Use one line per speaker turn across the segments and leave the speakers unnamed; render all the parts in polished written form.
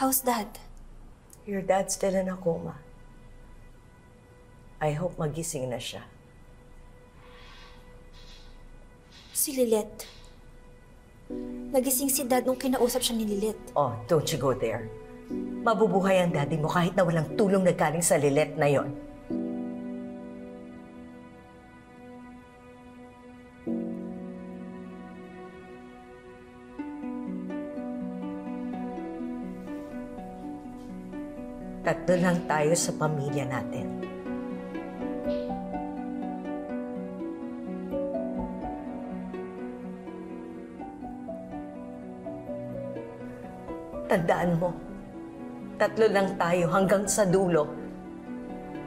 How's Dad?
Your dad's still in a coma. I hope magising na siya.
Si Lilet. Nagising si Dad nung kinausap siya ni Lilet.
Oh, don't you go there. Mabubuhay ang daddy mo kahit na walang tulong na galing sa Lilet na yon. Tatlo lang tayo sa pamilya natin. Tandaan mo, tatlo lang tayo hanggang sa dulo.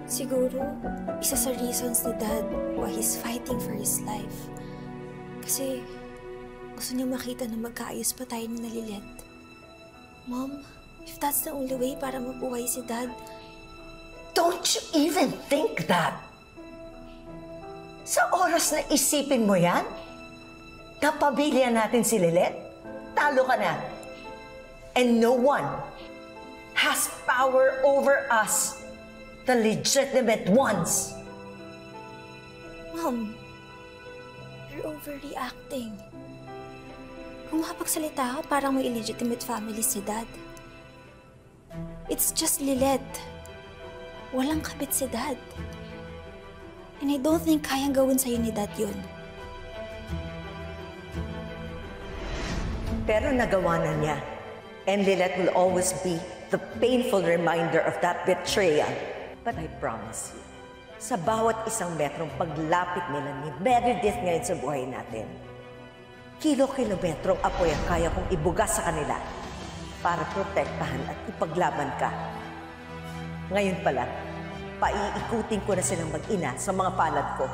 Siguro, isa sa reasons ni Dad why he's fighting for his life. Kasi gusto niya makita na magkaayos pa tayo ni Lilet. Mom, if that's the only way para mabuhay si Dad...
Don't you even think that? Sa oras na isipin mo yan, kapamilya natin si Lilet, talo ka na. And no one has power over us, the legitimate ones.
Mom, you're overreacting. Kung makapagsalita ka, parang may illegitimate family si Dad. It's just Lilet. Walang kabit si Dad. And I don't think kayang gawin sa'yo ni Dad yun.
Pero nagawa na niya. And Lilet will always be the painful reminder of that betrayal. But I promise you, sa bawat isang metrong paglapit nila ni Meredith ngayon sa buhay natin, kilo-kilometrong apoy ang kaya kong ibugas sa kanila para protektahan at ipaglaban ka. Ngayon pala, paiikutin ko na silang mag-ina sa mga palad ko.